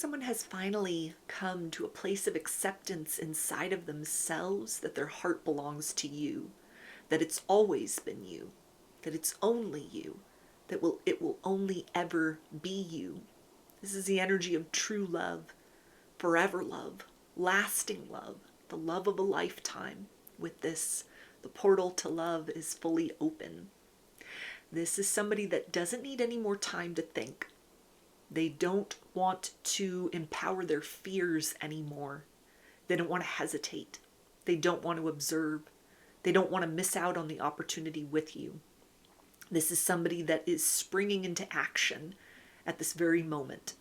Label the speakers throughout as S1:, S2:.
S1: Someone has finally come to a place of acceptance inside of themselves that their heart belongs to you, that it's always been you, that it's only you, that it will only ever be you. This is the energy of true love, forever love, lasting love, the love of a lifetime. With this, the portal to love is fully open. This is somebody that doesn't need any more time to think. They don't want to empower their fears anymore. They don't want to hesitate. They don't want to observe. They don't want to miss out on the opportunity with you. This is somebody that is springing into action at this very moment.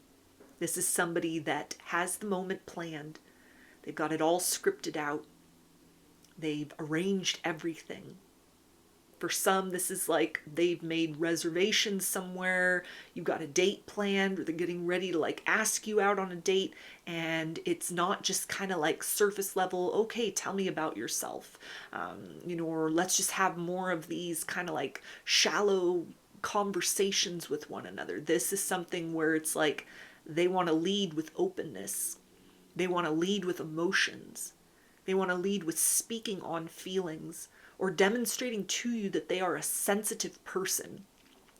S1: This is somebody that has the moment planned. They've got it all scripted out. They've arranged everything. For some, this is like they've made reservations somewhere. You've got a date planned, or they're getting ready to like ask you out on a date, and it's not just kind of like surface level, okay, tell me about yourself, or let's just have more of these kind of like shallow conversations with one another. This is something where it's like they want to lead with openness. They want to lead with emotions. They want to lead with speaking on feelings, or demonstrating to you that they are a sensitive person.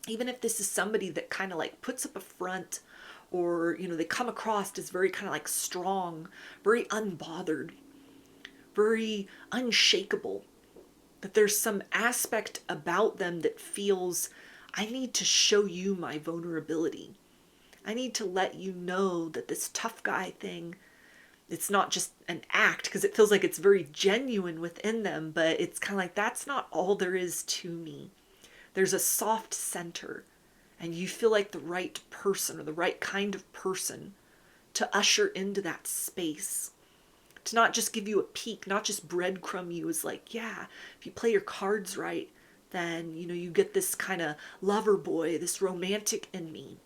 S1: Even if this is somebody that kind of like puts up a front, or, they come across as very kind of like strong, very unbothered, very unshakable, that there's some aspect about them that feels, I need to show you my vulnerability. I need to let you know that this tough guy thing, it's not just an act, because it feels like it's very genuine within them, but it's kind of like, that's not all there is to me. There's a soft center, and you feel like the right person, or the right kind of person to usher into that space, to not just give you a peek, not just breadcrumb you as like, yeah, if you play your cards right, then you get this kind of lover boy, this romantic in me.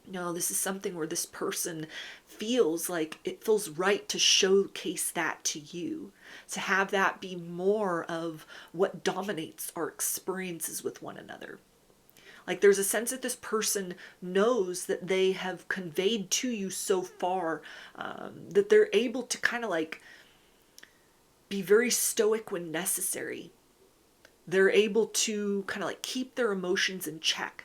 S1: No, this is something where this person feels like it feels right to showcase that to you, to have that be more of what dominates our experiences with one another. Like there's a sense that this person knows that they have conveyed to you so far, that they're able to kind of like be very stoic when necessary. They're able to kind of like keep their emotions in check.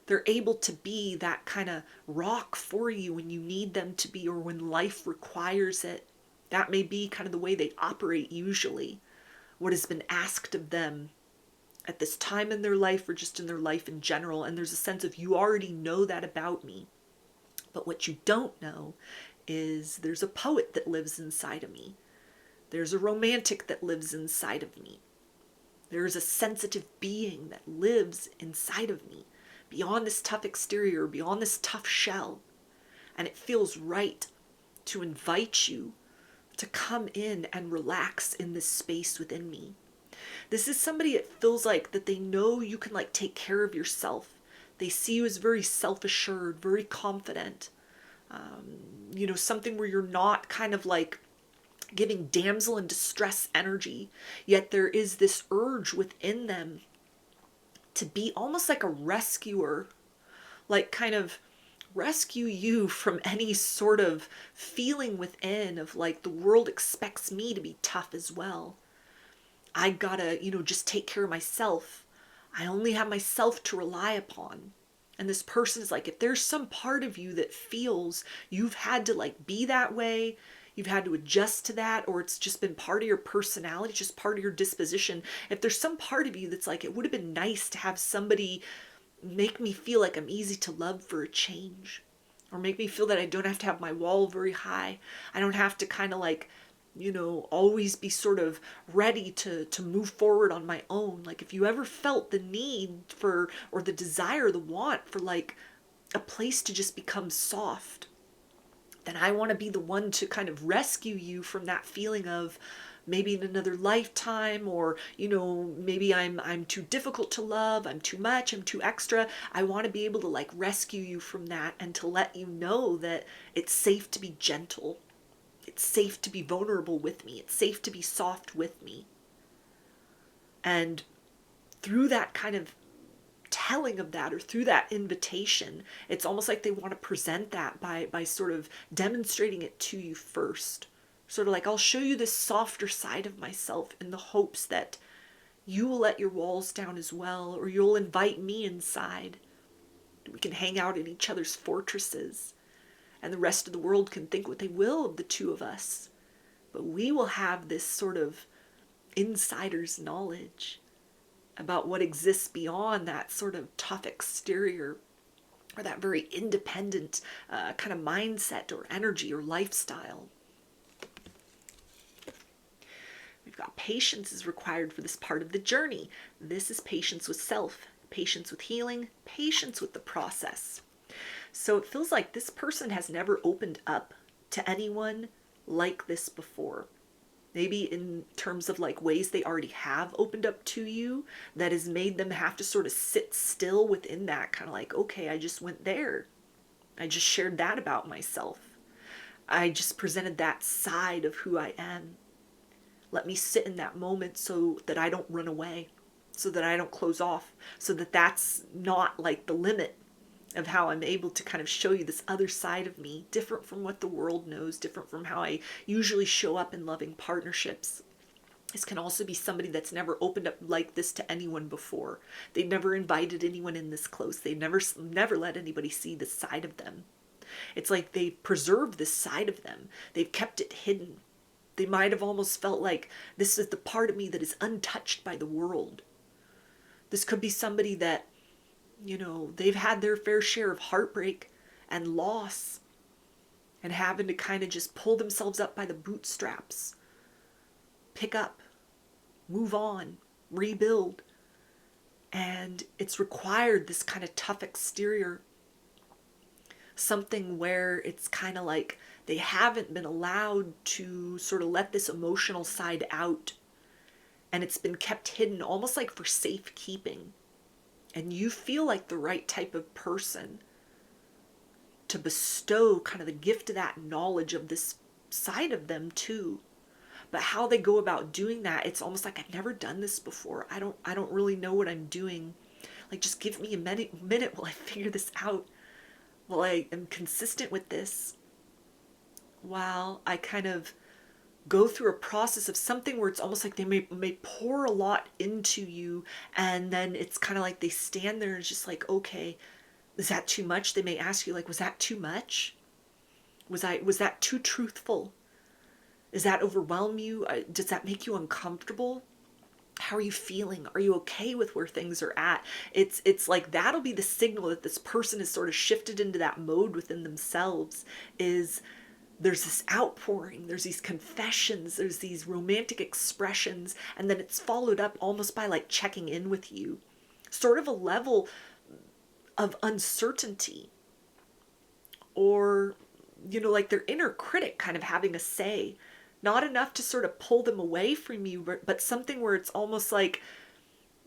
S1: They're able to be that kind of rock for you when you need them to be, or when life requires it. That may be kind of the way they operate usually, what has been asked of them at this time in their life, or just in their life in general. And there's a sense of, you already know that about me. But what you don't know is there's a poet that lives inside of me. There's a romantic that lives inside of me. There's a sensitive being that lives inside of me, beyond this tough exterior, beyond this tough shell. And it feels right to invite you to come in and relax in this space within me. This is somebody that feels like that they know you can like take care of yourself. They see you as very self-assured, very confident. Something where you're not kind of like giving damsel in distress energy, yet there is this urge within them to be almost like a rescuer, like kind of rescue you from any sort of feeling within of like, the world expects me to be tough as well. I gotta, just take care of myself. I only have myself to rely upon. And this person is like, if there's some part of you that feels you've had to like be that way, you've had to adjust to that, or it's just been part of your personality, just part of your disposition. If there's some part of you that's like, it would have been nice to have somebody make me feel like I'm easy to love for a change, or make me feel that I don't have to have my wall very high. I don't have to kind of like, always be sort of ready to move forward on my own. Like if you ever felt the need for, or the desire, the want for like a place to just become soft, then I want to be the one to kind of rescue you from that feeling of maybe in another lifetime, or maybe I'm too difficult to love, I'm too much, I'm too extra. I want to be able to like rescue you from that, and to let you know that it's safe to be gentle, it's safe to be vulnerable with me, it's safe to be soft with me. And through that kind of telling of that or through that invitation, it's almost like they want to present that by sort of demonstrating it to you first. Sort of like, I'll show you this softer side of myself in the hopes that you will let your walls down as well, or you'll invite me inside. We can hang out in each other's fortresses, and the rest of the world can think what they will of the two of us. But we will have this sort of insider's knowledge about what exists beyond that sort of tough exterior, or that very independent kind of mindset or energy or lifestyle. We've got patience is required for this part of the journey. This is patience with self, patience with healing, patience with the process. So it feels like this person has never opened up to anyone like this before. Maybe in terms of like ways they already have opened up to you that has made them have to sort of sit still within that, kind of like, okay, I just went there. I just shared that about myself. I just presented that side of who I am. Let me sit in that moment so that I don't run away, so that I don't close off, so that that's not like the limit of how I'm able to kind of show you this other side of me, different from what the world knows, different from how I usually show up in loving partnerships. This can also be somebody that's never opened up like this to anyone before. They've never invited anyone in this close. They've never let anybody see this side of them. It's like they've preserved this side of them. They've kept it hidden. They might have almost felt like this is the part of me that is untouched by the world. This could be somebody that, you know, they've had their fair share of heartbreak and loss and having to kind of just pull themselves up by the bootstraps, pick up, move on, rebuild. And it's required this kind of tough exterior, something where it's kind of like they haven't been allowed to sort of let this emotional side out, and it's been kept hidden almost like for safekeeping. And you feel like the right type of person to bestow kind of the gift of that knowledge of this side of them too. But how they go about doing that, it's almost like I've never done this before. I don't really know what I'm doing. Like, just give me a minute while I figure this out. While I am consistent with this. While I kind of go through a process of something where it's almost like they may pour a lot into you, and then it's kind of like they stand there and it's just like, okay, is that too much? They may ask you, like, was that too much? Was that too truthful? Does that overwhelm you? Does that make you uncomfortable? How are you feeling? Are you okay with where things are at? It's like that'll be the signal that this person has sort of shifted into that mode within themselves. Is there's this outpouring, there's these confessions, there's these romantic expressions, and then it's followed up almost by like checking in with you. Sort of a level of uncertainty, or, you know, like their inner critic kind of having a say. Not enough to sort of pull them away from you, but something where it's almost like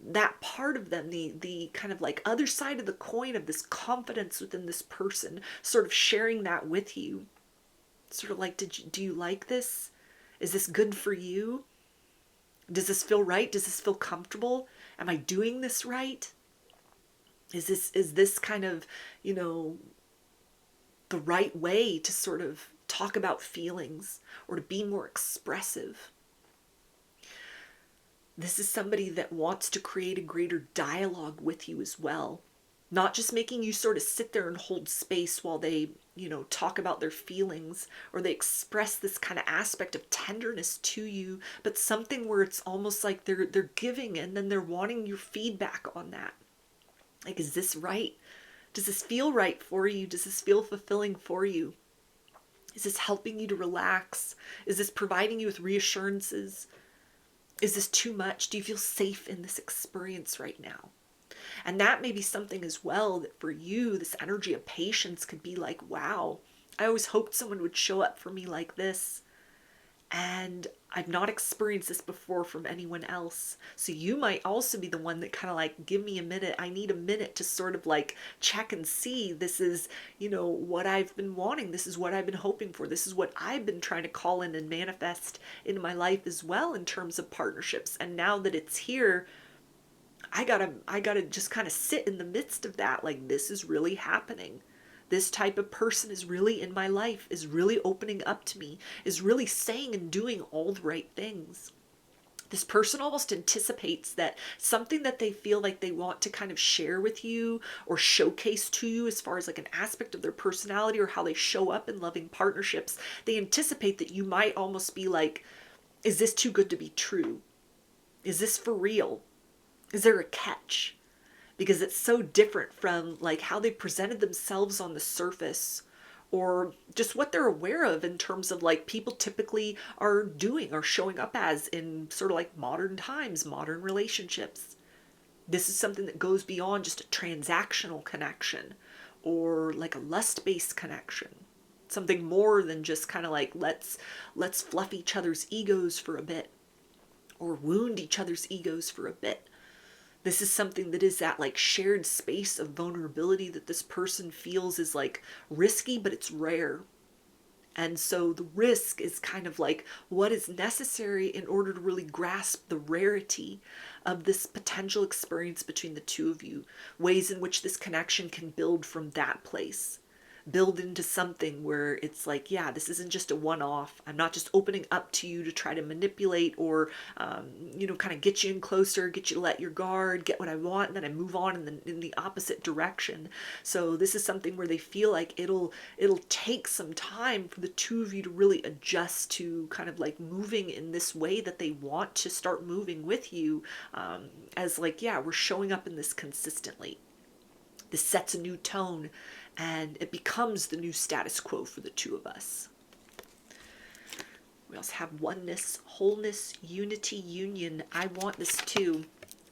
S1: that part of them, the kind of like other side of the coin of this confidence within this person, sort of sharing that with you. Sort of like, do you like this? Is this good for you? Does this feel right? Does this feel comfortable? Am I doing this right? Is this kind of, you know, the right way to sort of talk about feelings or to be more expressive? This is somebody that wants to create a greater dialogue with you as well. Not just making you sort of sit there and hold space while they, you know, talk about their feelings or they express this kind of aspect of tenderness to you, but something where it's almost like they're giving and then they're wanting your feedback on that. Like, is this right? Does this feel right for you? Does this feel fulfilling for you? Is this helping you to relax? Is this providing you with reassurances? Is this too much? Do you feel safe in this experience right now? And that may be something as well that for you, this energy of patience could be like, wow, I always hoped someone would show up for me like this. And I've not experienced this before from anyone else. So you might also be the one that kind of like, give me a minute. I need a minute to sort of like check and see. This is, you know, what I've been wanting. This is what I've been hoping for. This is what I've been trying to call in and manifest in my life as well in terms of partnerships. And now that it's here, I gotta just kind of sit in the midst of that. Like, this is really happening. This type of person is really in my life, is really opening up to me, is really saying and doing all the right things. This person almost anticipates that something that they feel like they want to kind of share with you or showcase to you as far as like an aspect of their personality or how they show up in loving partnerships, they anticipate that you might almost be like, is this too good to be true? Is this for real? Is there a catch? Because it's so different from like how they presented themselves on the surface, or just what they're aware of in terms of like people typically are doing or showing up as in sort of like modern times, modern relationships. This is something that goes beyond just a transactional connection or like a lust-based connection. Something more than just kind of like let's fluff each other's egos for a bit or wound each other's egos for a bit. This is something that is that like shared space of vulnerability that this person feels is like risky, but it's rare. And so the risk is kind of like what is necessary in order to really grasp the rarity of this potential experience between the two of you, ways in which this connection can build from that place. Build into something where it's like, yeah, this isn't just a one-off. I'm not just opening up to you to try to manipulate or, kind of get you in closer, get you to let your guard, get what I want, and then I move on in the opposite direction. So this is something where they feel like it'll take some time for the two of you to really adjust to kind of like moving in this way that they want to start moving with you, as like, yeah, we're showing up in this consistently. This sets a new tone and it becomes the new status quo for the two of us. We also have oneness, wholeness, unity, union. I want this too.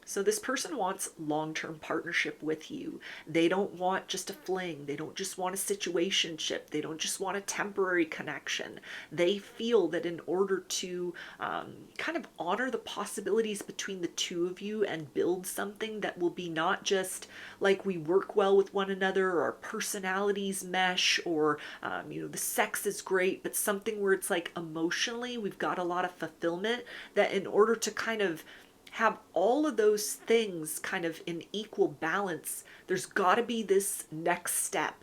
S1: So this person wants long-term partnership with you. They don't want just a fling. They don't just want a situationship. They don't just want a temporary connection. They feel that in order to kind of honor the possibilities between the two of you and build something that will be not just like we work well with one another or our personalities mesh or, the sex is great, but something where it's like emotionally we've got a lot of fulfillment, that in order to kind of have all of those things kind of in equal balance, there's got to be this next step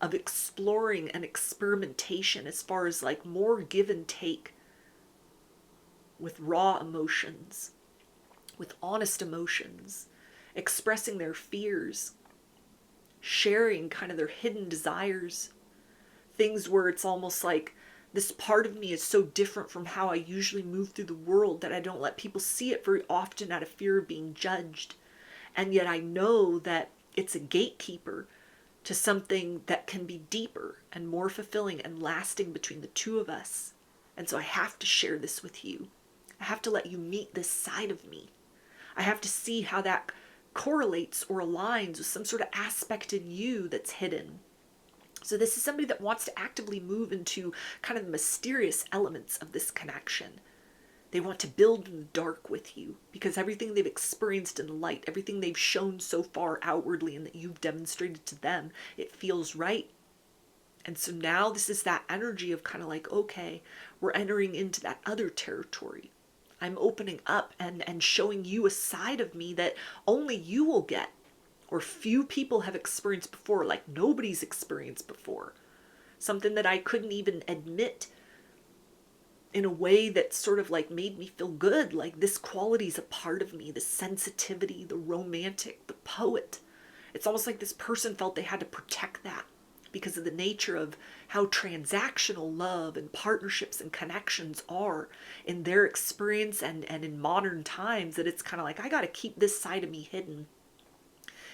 S1: of exploring and experimentation as far as like more give and take with raw emotions, with honest emotions, expressing their fears, sharing kind of their hidden desires, things where it's almost like this part of me is so different from how I usually move through the world that I don't let people see it very often out of fear of being judged. And yet I know that it's a gatekeeper to something that can be deeper and more fulfilling and lasting between the two of us. And so I have to share this with you. I have to let you meet this side of me. I have to see how that correlates or aligns with some sort of aspect in you that's hidden. So this is somebody that wants to actively move into kind of the mysterious elements of this connection. They want to build in the dark with you because everything they've experienced in light, everything they've shown so far outwardly and that you've demonstrated to them, it feels right. And so now this is that energy of kind of like, okay, we're entering into that other territory. I'm opening up and showing you a side of me that only you will get, or few people have experienced before, like nobody's experienced before. Something that I couldn't even admit in a way that sort of like made me feel good. Like this quality is a part of me, the sensitivity, the romantic, the poet. It's almost like this person felt they had to protect that because of the nature of how transactional love and partnerships and connections are in their experience and in modern times, that it's kind of like, I got to keep this side of me hidden.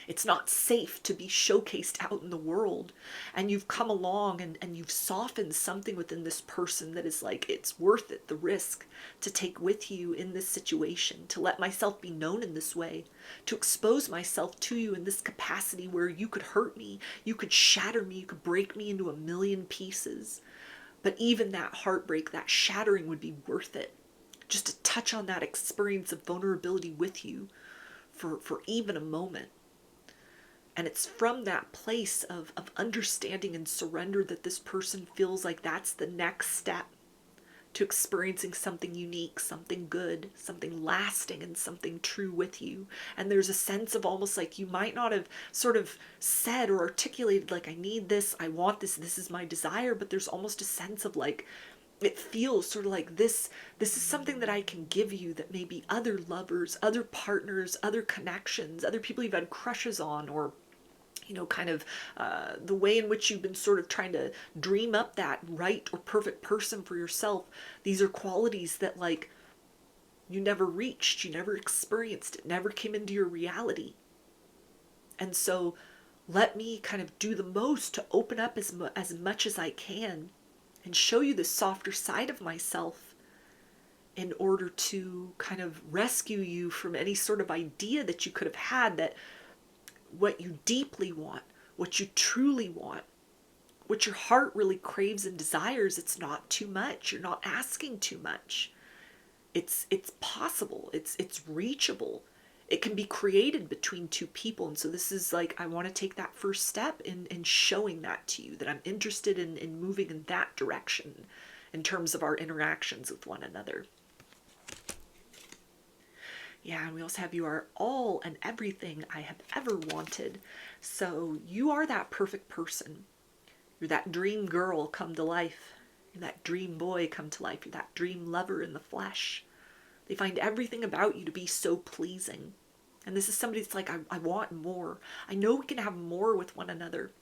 S1: It's not safe to be showcased out in the world. And you've come along and you've softened something within this person that is like, it's worth it, the risk to take with you in this situation, to let myself be known in this way, to expose myself to you in this capacity where you could hurt me, you could shatter me, you could break me into a million pieces. But even that heartbreak, that shattering would be worth it. Just to touch on that experience of vulnerability with you for even a moment. And it's from that place of understanding and surrender that this person feels like that's the next step to experiencing something unique, something good, something lasting, and something true with you. And there's a sense of almost like you might not have sort of said or articulated, like, I need this, I want this is my desire, but there's almost a sense of like, it feels sort of like this is something that I can give you that maybe other lovers, other partners, other connections, other people you've had crushes on, or kind of the way in which you've been sort of trying to dream up that right or perfect person for yourself. These are qualities that like you never reached, you never experienced, it never came into your reality. And so let me kind of do the most to open up as much as I can and show you the softer side of myself in order to kind of rescue you from any sort of idea that you could have had that what you deeply want, what you truly want, what your heart really craves and desires, it's not too much. You're not asking too much. It's possible. It's reachable. It can be created between two people. And so this is like, I want to take that first step in showing that to you, that I'm interested in moving in that direction in terms of our interactions with one another. Yeah, and we also have, you are all and everything I have ever wanted. So you are that perfect person. You're that dream girl come to life. You're that dream boy come to life. You're that dream lover in the flesh. They find everything about you to be so pleasing. And this is somebody that's like, I want more. I know we can have more with one another.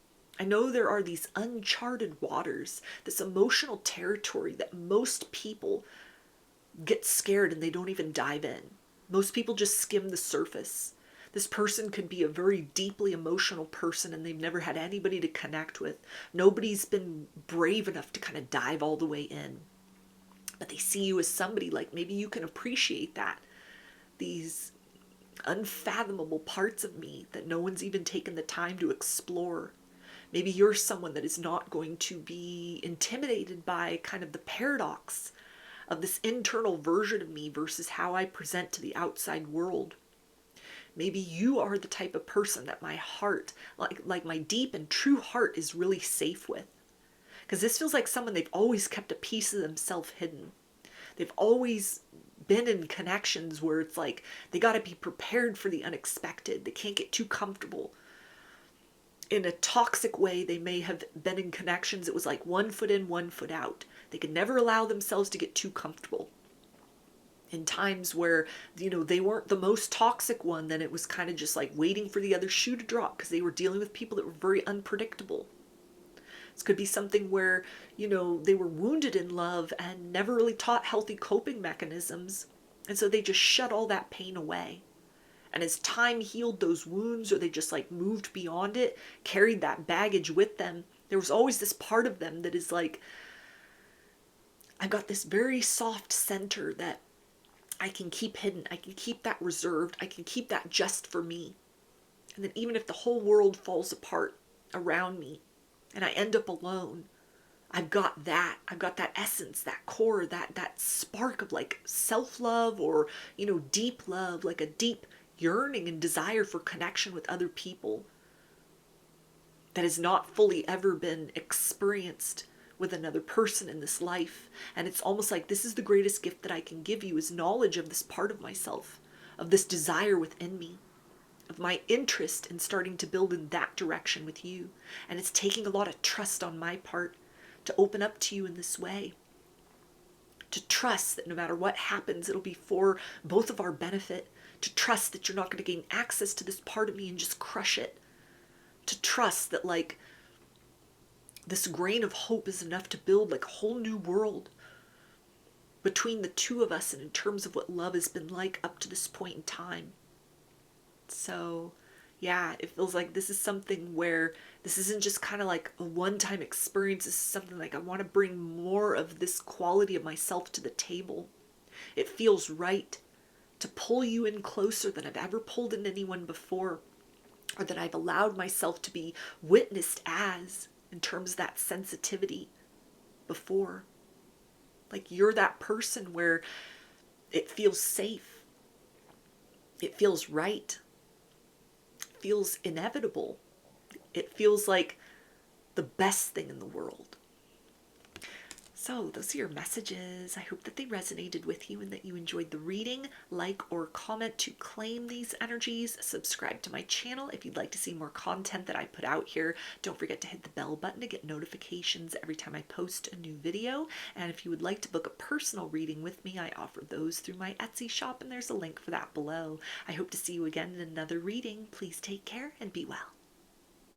S1: I know there are these uncharted waters, this emotional territory that most people get scared and they don't even dive in. Most people just skim the surface. This person could be a very deeply emotional person and they've never had anybody to connect with. Nobody's been brave enough to kind of dive all the way in. But they see you as somebody like maybe you can appreciate that. These unfathomable parts of me that no one's even taken the time to explore. Maybe you're someone that is not going to be intimidated by kind of the paradox of this internal version of me versus how I present to the outside world. Maybe you are the type of person that my heart, like my deep and true heart, is really safe with. Because this feels like someone, they've always kept a piece of themselves hidden. They've always been in connections where it's like they got to be prepared for the unexpected. They can't get too comfortable. In a toxic way, they may have been in connections that was like 1 foot in, 1 foot out. They could never allow themselves to get too comfortable. In times where, they weren't the most toxic one, then it was kind of just like waiting for the other shoe to drop because they were dealing with people that were very unpredictable. This could be something where, they were wounded in love and never really taught healthy coping mechanisms. And so they just shut all that pain away. And as time healed those wounds, or they just like moved beyond it, carried that baggage with them, there was always this part of them that is like, I've got this very soft center that I can keep hidden. I can keep that reserved. I can keep that just for me. And then even if the whole world falls apart around me and I end up alone, I've got that. I've got that essence, that core, that spark of like self-love or, deep love, like a deep yearning and desire for connection with other people that has not fully ever been experienced with another person in this life. And it's almost like this is the greatest gift that I can give you, is knowledge of this part of myself, of this desire within me, of my interest in starting to build in that direction with you. And it's taking a lot of trust on my part to open up to you in this way. To trust that no matter what happens, it'll be for both of our benefit. To trust that you're not going to gain access to this part of me and just crush it. To trust that like this grain of hope is enough to build like a whole new world between the two of us and in terms of what love has been like up to this point in time. So yeah, it feels like this is something where this isn't just kind of like a one-time experience. This is something like I want to bring more of this quality of myself to the table. It feels right to pull you in closer than I've ever pulled in anyone before, or that I've allowed myself to be witnessed as, in terms of that sensitivity before. Like you're that person where it feels safe. It feels right. It feels inevitable. It feels like the best thing in the world. So those are your messages. I hope that they resonated with you and that you enjoyed the reading. Like or comment to claim these energies. Subscribe to my channel if you'd like to see more content that I put out here. Don't forget to hit the bell button to get notifications every time I post a new video. And if you would like to book a personal reading with me, I offer those through my Etsy shop, and there's a link for that below. I hope to see you again in another reading. Please take care and be well.